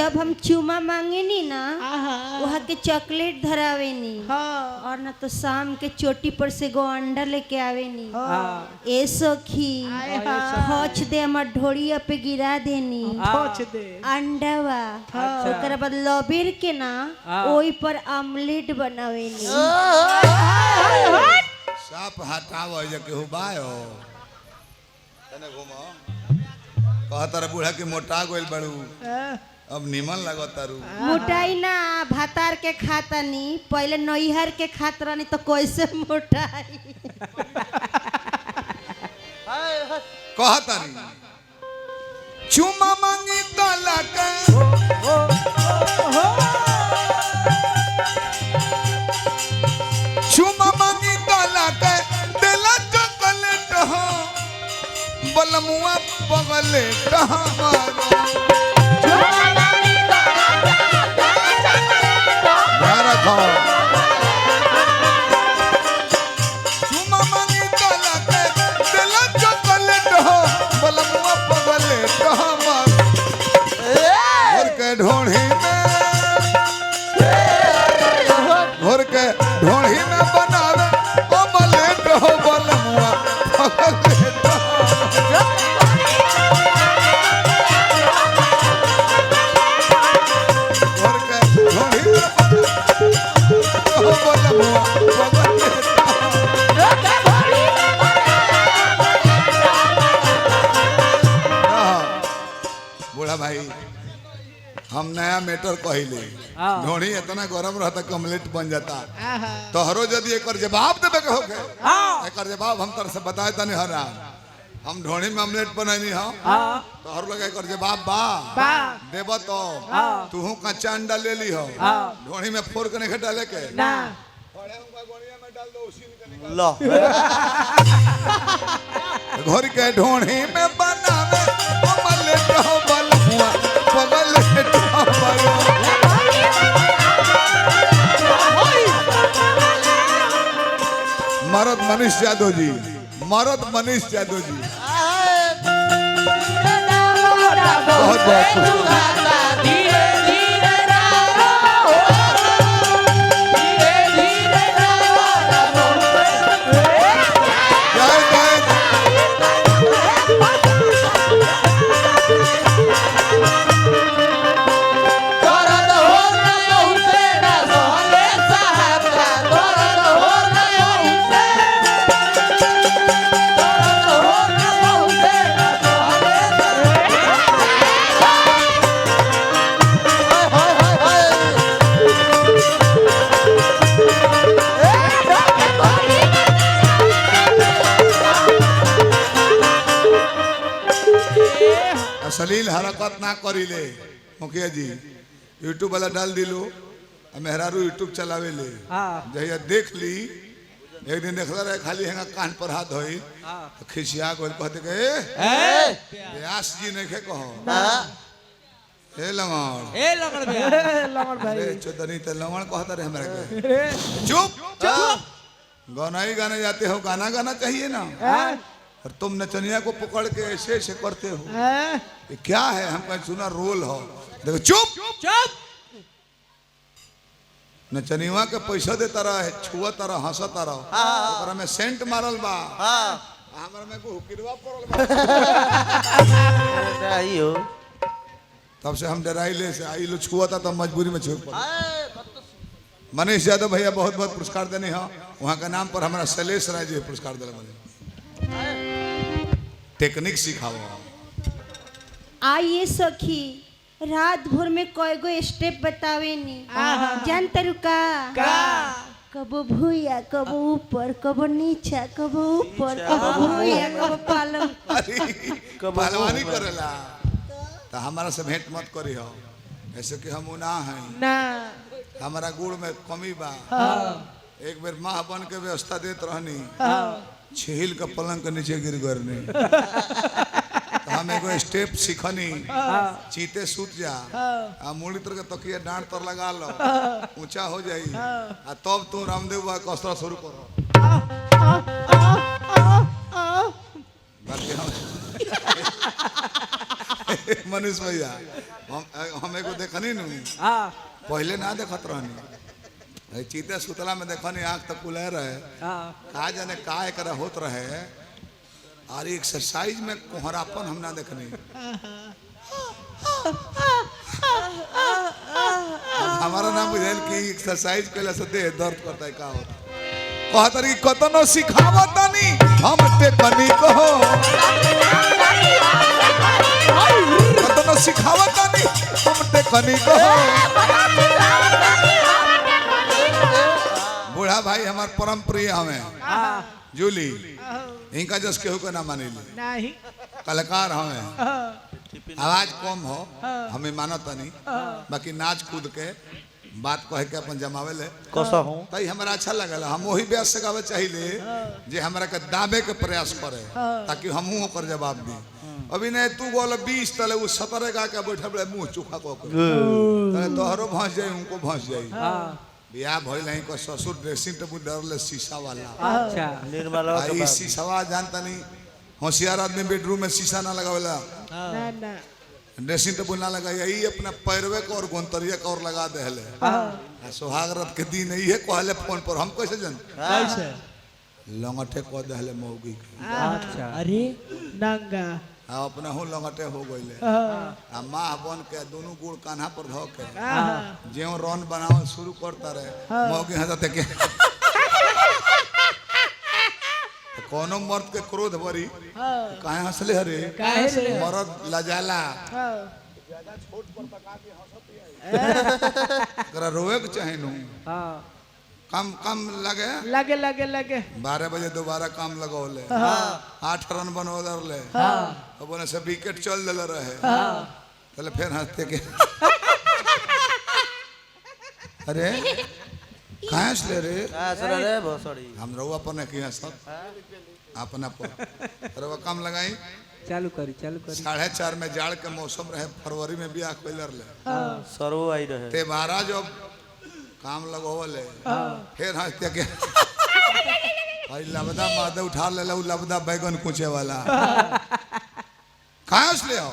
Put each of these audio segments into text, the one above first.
जब हम चुमा मांगेनी ना वहाँ के चॉकलेट धरावेनी और ना तो शाम के चोटी पर से गो अंडा लेके आवेनी ए सखी खोच दे हमार ढोड़िया पे गिरा देनी अंडावा ओकरा बाद लबेर के ना ओई पर आमलेट बनावेनी साफ हटाव केहू बायो तने घुमो कहतर बूढ़ा की मोटा गोइल बड़ू अब निमन लगतारू मोटाई ना भातार के खाता नी पहले नैहर के खात रहनी तो कैसे मोटाई कहतारी चुमा मांगी तला के चुमा मांगी तला के दिला चॉकलेट हो बलमुआ पगलेट हमारो चुमा मांगी तला के दिला चॉकलेट हो बलमुआ पगलेट हमारो घर के ढोढ़ी में बनावे ऑमलेट हो बलमुआ पगलेट घर के ढोढ़ी में हो बलमुआ पगलेट बूढ़ा भाई हम नया मेटर कहले ढोड़ी इतना गरम रहता कमलेट बन जाता तोहरो यदि एक जवाब देवे के होके एक जवाब हम तरह से बताए तनी हरा हम ढोड़ी में ऑमलेट बनैनी हम तोहर लगे एक जवाब बा देब तो तू कच्चा अंडा ले ली हो ढोड़ी में फोड़ के नहीं डाले के लो घर के ढोड़ी में बनावे ऑमलेट हो बलमुआ पगलेट हमारो मरद मनीष यादव जी बहुत बहुत अश्लील हरकत ना करिले मुखिया जी यूट्यूब वाला डाल दिलो मेहरारू यूट्यूब चलावे ले जहिया देख ली एक दिन देखला रहे खाली हेंगा कान पर हाथ धोई तो खिसिया गोल कहते के व्यास जी ने के कहो ए लंगड़ भाई चोदनी ते लंगड़ कहता रहे हमरा के चुप गाना गाने जाते हो गाना चाहिए ना और तुम नचनिया को पकड़ के ऐसे ऐसे करते हो ये क्या है हमका सुना रोल हो देखो चुप नचनिया के पैसा देता रहा छुआता रहा हंसता रहा ओकरा में सेंट मारल बा हमरा में को हुकिरवा पड़ल बा आइयो तब से हम डराइले से आई लो छुआता तो मजबूरी में छुप पड़ा मनीष यादव भैया बहुत बहुत पुरस्कार देने हैं वहाँ का नाम पर हमारा शैलेश राय जी पुरस्कार दिला मुझे टेक्निक सिखाओ आइए सखी रात भर में कई गो स्टेप बतावे नी जान तरुका कबो भूया कबो ऊपर कबो नीचा कबो ऊपर कबो भूया कबो पालम पहलवानी करेला तो हमारा से भेंट मत करी हो ऐसे कि हम ना हैं ना हमारा गुड़ में कमी बा एक बार माँ बन के व्यवस्था देत रहनी छील के पलंग के नीचे गिर गरनी तो हम एगो स्टेप सीखनी चीते सूत जा आ मुड़ी तर के तकिया डांट तर लगा लो ऊंचा हो जाई आ तब तू रामदेव बा कसरत शुरू करो बाकी हम मनीष भैया हम एगो देखनी नु पहले ना देखत रहनी चीते सुतला में देखनी आँख तक खुले रहे का जाने का एकरा होत रहे और एक्सरसाइज में कोहरापन हम ना देखनी हमारा नाम बुझाइल कि एक्सरसाइज कैला से देह दर्द करता है का होता कहतरी कतनो सिखावतानी हम टेकनी कहो कतनो सिखावतानी हम टेकनी कहो बूढ़ा भाई हमार परम प्रिय हमें जूली इनका जस केहू के ना मानिल नहीं कलाकार हमें आवाज कम हो हमें मानत नहीं बाकी नाच कूद के बात कह के अपन जमावे ले कैसा हूं तई हमरा अच्छा लगल हम वही ब्यास से गावे चाहिए जे हमरा के दाबे के प्रयास करे ताकि हमहू ओकर जवाब दी अभी नहीं तू बोल 20 तले वो 17 गा के बैठल बड़े मुंह चुखा को तले तोहरो भस जाई उनको भस जाई बियाह भइल नहीं को ससुर ड्रेसिंग टेबल डरले शीशा वाला अच्छा निर्मला भाई शीशावा जानता नहीं होशियार आदमी बेडरूम में शीशा ना लगावेला ना ना ड्रेसिंग टेबल ना लगा यही अपना पैरवे को और गोंतरिया को और लगा दे हले सुहाग रात के दिन ये कहले फोन पर हम कैसे जान कैसे लंगटे को दे हले मौगी अच्छा अरे नंगा अपना हो लंगटे हो गइले आ मां बन के दोनों गुड़ कान्हा पर धो के जेउ रन बनावे शुरू करता रहे मौगी हंसते के कोनो मर्द के क्रोध भरी काहे हंसले हरे काहे रे मर्द लजाला करा रोए के चाहे नु काम काम लगे लगे लगे लगे 12 बजे दोबारा काम लगौले 8 रन बनौले अब बोले से विकेट चल देले रहे पहले फिर हंसते के अरे कहाँ हंसले रे रे भोसड़ी हम रहुआ पर ने किया सब अपना पर अरे वो काम लगाई चालू करी 4:30 में जाड़ के मौसम रहे फरवरी में बियाह कइलर ले सरव आई रहे ते बारा जब काम लगोले फिर हंसते के भाई लबदा मादे उठा ले ला लबदा बैगन कुचे वाला कहाँ हंसले हो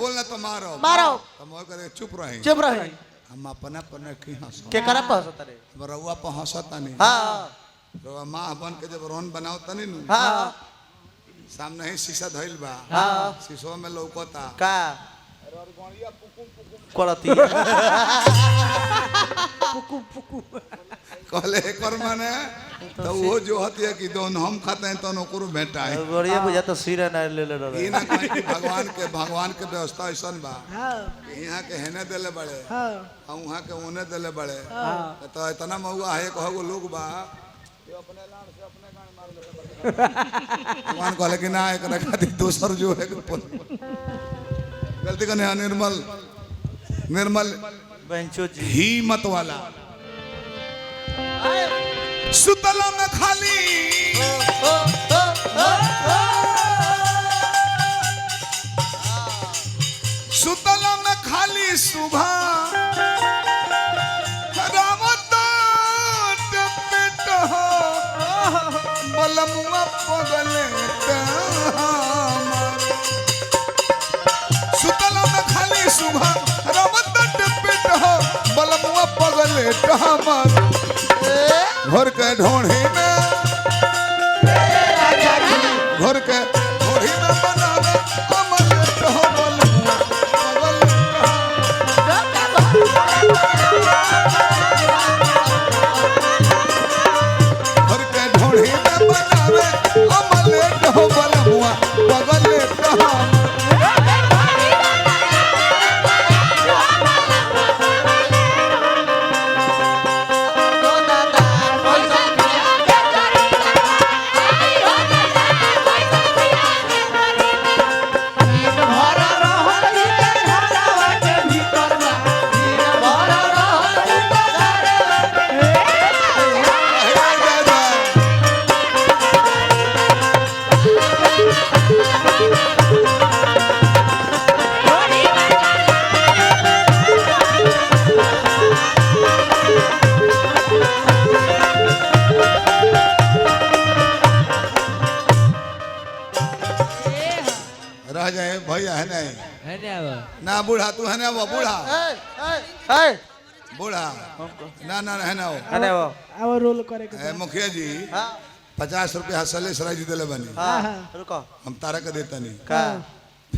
बोलना तो मारो मारो हम करे चुप रहे हम अपना पर की हंस के करा पहसत रे रउआ पर हंसता नहीं हां रउआ माँ बन के जब रोन बनावता नहीं नु हां सामने ही शीशा धइल बा शीशो में लौकता का करती कहले एकर माने तो वो जो हतिया कि दोन हम खाते हैं तो ओकरो भेटा है बढ़िया बुझा तो सिर ना ले ले ई ना कहीं कि भगवान के व्यवस्था ऐसन बा यहाँ के हेने देले बड़े और वहाँ के ओने देले बड़े तो इतना महुआ है कहो लोग बा भगवान कहले कि ना एक खातिर दूसर जो है गलती करने निर्मल बेंचो जी ही मत वाला सुतला में खाली सुतला में खाली सुबह बलमुआ पगले सुतला में खाली सुबह रमत पेट हो बलमुआ पगले घर के ढोढ़ी में घर के ढोढ़ी में बनावे अमल हो बलमुआ घर के ढोढ़ी में बनावे अमल हो बलमुआ पगले ना बूढ़ा तू है ना वो बूढ़ा ए बूढ़ा ना ना है ना वो अरे वो अब रोल करे के ए, मुखिया जी 50 रुपया सलेश राय जी दिले बनी हां रुको हम तारा के देता नहीं का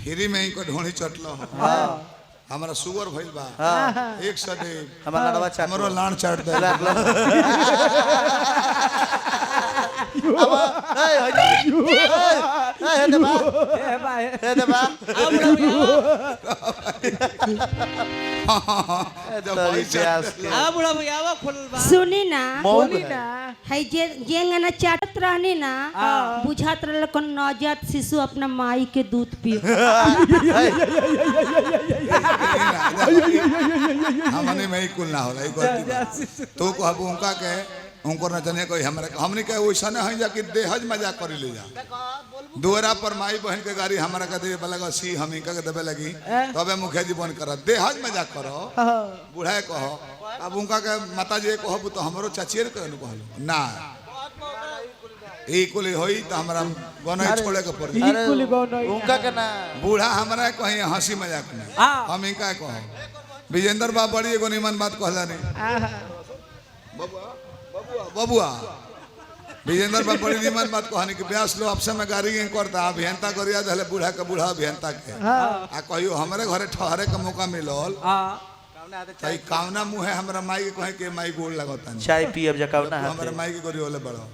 फ्री में इनको ढोणी चटलो हमारा शुगर भइल बा 100 दे हमार लड़वा चाट हमरो लाण चाट दे अब हे देबा हे देबा तरी प्यास के आ बुढ़ा भैया आवा खोलल बा सुनी ना बोली ना है जे ना चाटत रहनी ना बुझात रहल कौन नवजात शिशु अपना माई के दूध पियो हमने में ही कुल ना होला ई गलती तू कहबू उनका के उनको न जाने कोई हमरा हमने के वैसा ना है जा कि देहज मजाक कर ले जा दुआरा पर माई बहन के गाड़ी हमरा के दे लगा सी हम इनका के देबे लगी तबे मुखिया जी बन कर देहज मजाक करो बूढ़ा कहो अब उनका के माता जी कहबू तो हमरो चाचिए के कहलो ना ई कुल होई तो हमरा गनई छोड़े के पड़ी ई कुल गौनई उनका के ना बूढ़ा हमरा कहीं हंसी मजाक में हम इनका कहो विजेंद्र बाबू बड़ी एगो निमन बात कहला नहीं बबुआ विजेंद्र बाबू बड़ी निमन बात कहनी कि ब्यास लो आपसे में गाड़ी करता अभियंता करिया धले बूढ़ा के बूढ़ा अभियंता के आ कहियो हमरे घरे ठहरे के मौका मिलल तई कावना मुहे हमरा माई के कहे के माई गोल लगता चाय पियब जकावना हमरा माई के गोरी होले बड़ो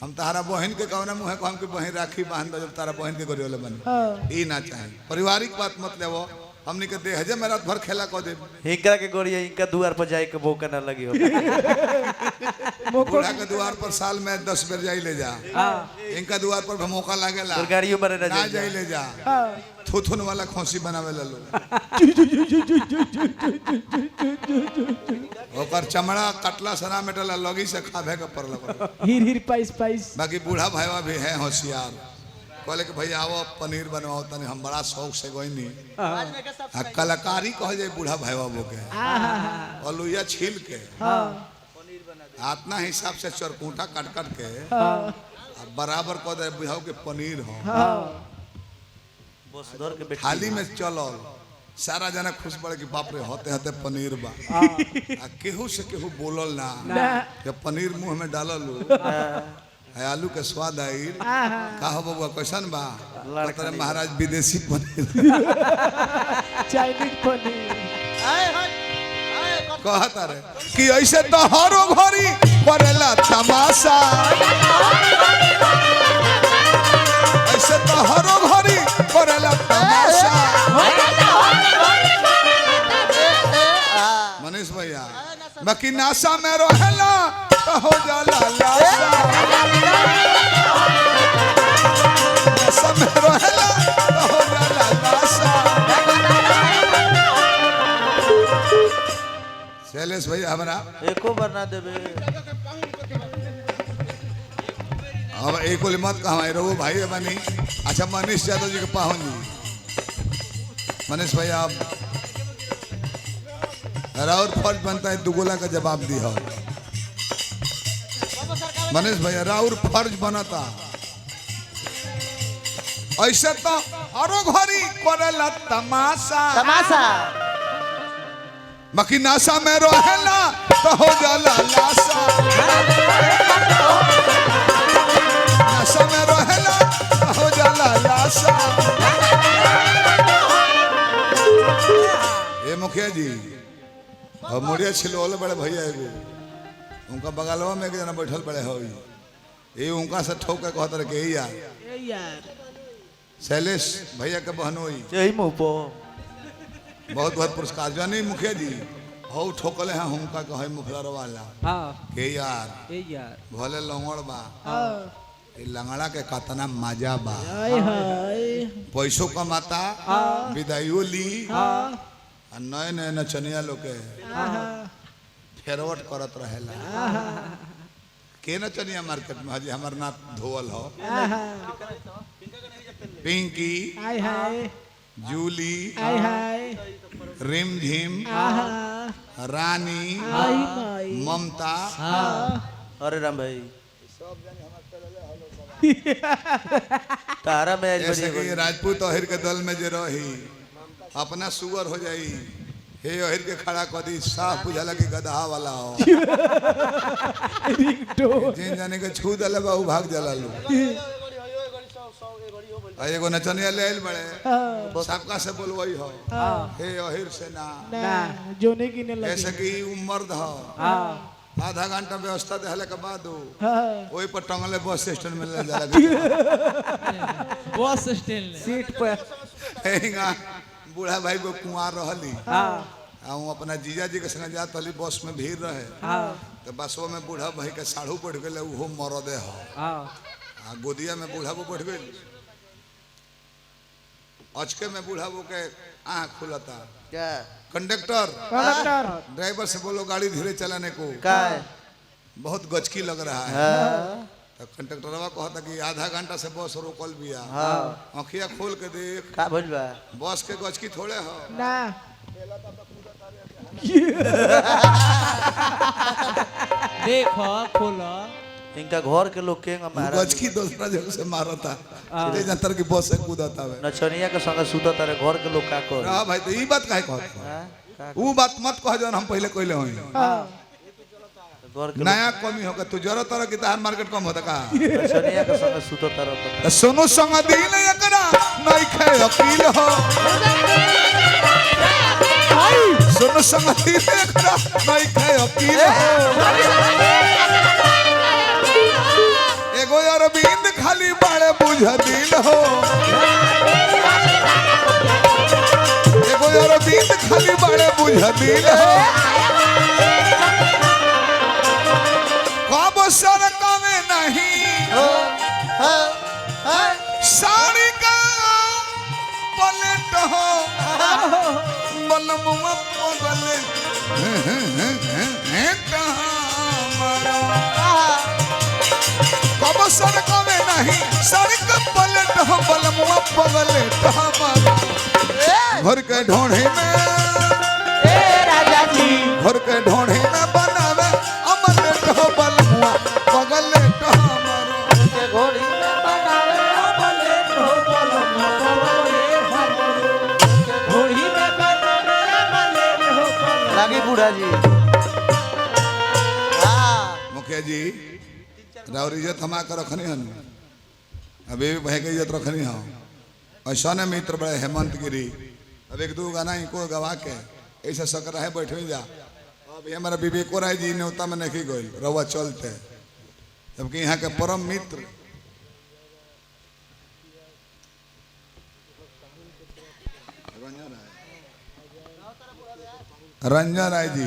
हम तारा बहन के कावना मुहे को हम के बहन राखी बांध दो तारा बहन के गोरी होले बनी ई ना चाहे पारिवारिक बात मत लेवो हमनी के देह जे मेरा भर खेला को दे हिंका के गोरिया इनका द्वार पर जाए के मौका ना लगी हो बूढ़ा के द्वार पर साल में 10 बेर जाई ले जा इनका द्वार पर मौका लागेला तो गाड़ियों पर ना जाई ले जा थुथुन वाला खोसी बनावे ला लो ओकर चमड़ा कटला सना मेटला लगी से खावे के परला हिर हिर पाइस पाइस बाकी बूढ़ा भाईवा भी है होशियार कहले कि भैया आओ पनीर बनवाओ तने हम बड़ा शौक से गईनी आ कलाकारी कह जाए बूढ़ा भाईवा बो के अलुया छील के आतना हिसाब से चरकूटा काट काट के बराबर कह दे बुझाओ के पनीर हो बसधर के बेटी थाली में चलल सारा जना खुश पड़े कि बाप रे होते होते पनीर बा आ केहू से केहू बोलल ना जब पनीर मुंह में डालल आलू के स्वाद आई का हो बबुआ कैसन बा तेरे महाराज विदेशी पनीर चाइनीज पनीर कहता रे कि ऐसे तो हरो घरी करेला तमाशा ऐसे तो हरो घरी करेला तमाशा मनीष भैया बाकी नासा में रहेला तो हो जाला लाशा नासा में रहेला तो हो जाला लाशा शैलेश भैया हमारा एको बार ना देबे अब एक मत कहा रघु भाई बनी अच्छा मनीष यादव जी के पाहुन जी मनीष भैया आप राउर फर्ज बनता है दुगोला का जवाब दी हो मनीष भैया राउर फर्ज बनता ऐसे तो हरो घरी करेला तमाशा तमाशा बाकी नासा में रहेला तो हो जाला लाशा नासा में रहेला तो हो जाला लाशा ए मुखिया जी और मुड़िया छिलवले बड़े भैया एगो उनका बगलवा में एक जना बैठल बड़े हो ये उनका से ठोक के कहत रहे कि यार शैलेश भैया के बहनोई यही मुंह पो बहुत बहुत पुरस्कार जानी मुखिया जी हो ठोकले हैं उनका कहे मुखलर वाला के यार ए यार भले लंगड़ बा ए लंगड़ा के कतना मजा बा हाय हाय पैसों कमाता विदाइयो ली नए नए नचनिया लोग के फेरवट करत रहेला के नचनिया मार्केट में हजी हमार नाथ धोवल हो पिंकी हाय हाय जूली हाय हाय रिमझिम रानी हाय माई ममता अरे राम भाई तारा में आज ऐसे कि बढ़िया राजपूत अहिर के दल में जे रही अपना सुअर हो जाई हे ओहिर के खड़ा कर दी साफ बुझाला कि गदहा वाला हो जिन जाने के छू दले बा उ भाग जाला लो एगो नचनिया ले आइल बड़े सबका से बोलवई हो हे ओहिर से ना ना जोने की ने लगे ऐसे कि उ मर्द हो आधा घंटा व्यवस्था देहले के बाद ओई पर टंगले बस स्टैंड में ले जाला बस स्टैंड सीट पर हेंगा बूढ़ा भाई को कुंवार रहली हम अपना जीजा जी के संग जात हली बस में भीड़ रहे तो बसवा में बूढ़ा भाई के साढ़ू पड़ गए उहो मरदे हो गोदिया में बूढ़ा वो पड़ गई अचके में बूढ़ा वो के आँख खुलता क्या कंडक्टर कंडक्टर ड्राइवर से बोलो गाड़ी धीरे चलाने को का है बहुत गचकी लग रहा है हाँ तो कंडक्टरवा कहता कि आधा घंटा से बस रोकल बिया आँखिया खोल के देख का भइल बा बस के गचकी थोड़े हो ना देखो खोलो इनका घर के लोग के मारा गचकी दूसरा जगह से मारता ले जंतर की बस से कूदता है नचनिया के संग सुता तारे घर के लोग का कर हां भाई तो ई बात काहे कहत हाँ? का ऊ बात मत कह जन हम पहले कहले होई घर के नया कमी होगा तू जरा तरह की तार मार्केट कम होता का नचनिया के संग सुता तारे तो सुनो संग दिल एकरा नहीं खे अकील हो सुनो संग दिल एकरा नहीं खे अकील हो एगो यार बिंद खाली बाड़े बुझ दिल हो एगो यार बिंद खाली बाड़े बुझ दिल हो कब सर कमे नहीं साड़ी का पलट हो बलमुआ पगले कब सर कमे नहीं साड़ी का पलट हो बलमुआ पगले घर के ढोढ़े में राजा जी घर के ढोढ़े में बनावे अमलेट हो बलमुआ पगले के घोड़ी में बनावे अमलेट हो घोड़ी में लागी बूढ़ा जी हाँ मुखिया जी राउर इज्जत हमा कर रखनी हन अभी भी भाई के इज्जत रखनी हो ऐसा ने मित्र बड़े हेमंत गिरी अब एक दो गाना इनको गवा के ऐसा सकर है बैठे जा अभी हमारा विवेको राय जी न्योता में नहीं गई रवा चलते जबकि यहाँ के परम मित्र रंजन राय जी